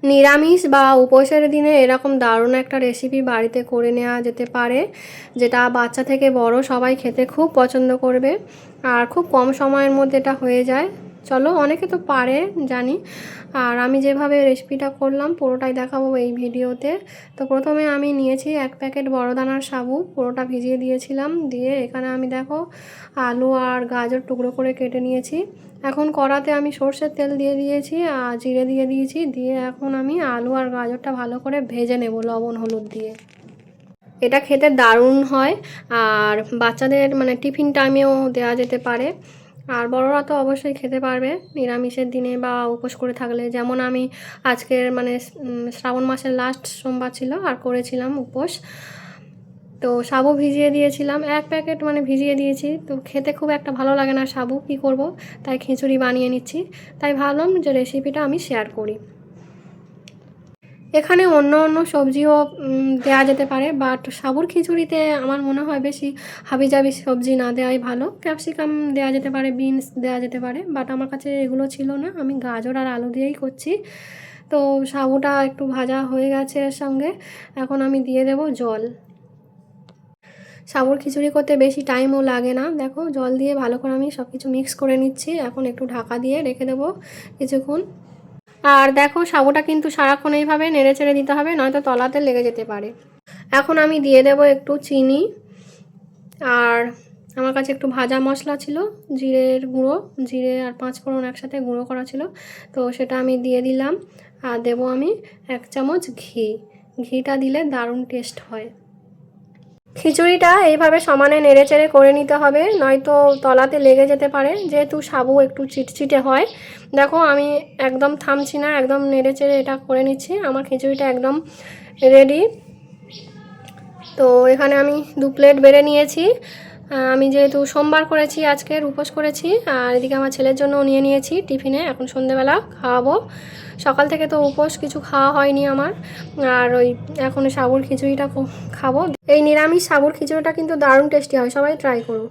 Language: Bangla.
নিরামিষ বা উপোসের দিনে এরকম দারুণ একটা রেসিপি বাড়িতে করে নেওয়া যেতে পারে, যেটা বাচ্চা থেকে বড় সবাই খেতে খুব পছন্দ করবে। আর খুব কম সময়ের মধ্যে এটা হয়ে যায়। চলো, অনেকে তো পারে জানি, আর আমি যেভাবে রেসিপিটা করলাম পুরোটাই দেখাবো এই ভিডিওতে। তো প্রথমে আমি নিয়েছি 1 প্যাকেট বড় দানার সাবু, পুরোটা ভিজিয়ে দিয়েছিলাম। দিয়ে এখানে আমি দেখো আলু আর গাজর টুকরো করে কেটে নিয়েছি। এখন কড়াতে আমি সর্ষের তেল দিয়ে দিয়েছি আর জিরে দিয়ে দিয়েছি। দিয়ে এখন আমি আলু আর গাজরটা ভালো করে ভেজে নেব লবণ হলুদ দিয়ে। এটা খেতে দারুণ হয়, আর বাচ্চাদের মানে টিফিন টাইমেও দেওয়া যেতে পারে। আর বড়রা তো অবশ্যই খেতে পারবে নিরামিষের দিনে বা উপোস করে থাকলে। যেমন আমি আজকের মানে শ্রাবণ মাসের লাস্ট সোমবার ছিল আর করেছিলাম উপোস। তো সাবু ভিজিয়ে দিয়েছিলাম 1 প্যাকেট, মানে ভিজিয়ে দিয়েছি। তো খেতে খুব একটা ভালো লাগে না সাবু, কী করব, তাই খিচুড়ি বানিয়ে নিচ্ছি। তাই ভাবলাম যে রেসিপিটা আমি শেয়ার করি। এখানে অন্য অন্য সবজিও দেওয়া যেতে পারে, বাট সাবুর খিচুড়িতে আমার মনে হয় বেশি হাবিজাবি সবজি না দেওয়াই ভালো। ক্যাপসিকাম দেওয়া যেতে পারে, বিনস দেওয়া যেতে পারে, বাট আমার কাছে এগুলো ছিল না, আমি গাজর আর আলু দিয়েই করছি। তো সাবুটা একটু ভাজা হয়ে গেছে এর সঙ্গে। এখন আমি দিয়ে দেব জল। সাবুর খিচুড়ি করতে বেশি টাইমও লাগে না। দেখো জল দিয়ে ভালো করে আমি সব কিছু মিক্স করে নিচ্ছি। এখন একটু ঢাকা দিয়ে রেখে দেবো কিছুক্ষণ। আর দেখো সাবুটা কিন্তু সারাক্ষণ এইভাবে নেড়ে চেড়ে দিতে হবে, নয়তো তলাতে লেগে যেতে পারে। এখন আমি দিয়ে দেব একটু চিনি, আর আমার কাছে একটু ভাজা মশলা ছিল, জিরের গুঁড়ো, জিরে আর 5 ফোড়ন একসাথে গুঁড়ো করা ছিল, তো সেটা আমি দিয়ে দিলাম। আর দেবো আমি 1 চামচ ঘি। ঘিটা দিলে দারুণ টেস্ট হয়। খিচুড়িটা এইভাবে সমানে নেড়েচেড়ে করে নিতে হবে, নয়তো তলাতে লেগে যেতে পারে, যেহেতু সাবু একটু চিটচিটে হয়। দেখো আমি একদম থামছি না, একদম নেড়েচেড়ে এটা করে নিচ্ছি। আমার খিচুড়িটা একদম রেডি। তো এখানে আমি 2 প্লেট বেড়ে নিয়েছি। আমি যেহেতু সোমবার করেছি, আজকের উপোস করেছি, আর এদিকে আমার ছেলের জন্য নিয়ে নিয়েছি টিফিনে, এখন সন্ধেবেলা খাওয়াবো। সকাল থেকে তো উপোস কিছু খাওয়া হয়নি আমার, আর ওই এখন সাবুর খিচুড়িটা খাবো। এই নিরামিষ সাবুর খিচুড়িটা কিন্তু দারুণ টেস্টি হয়, সবাই ট্রাই করো।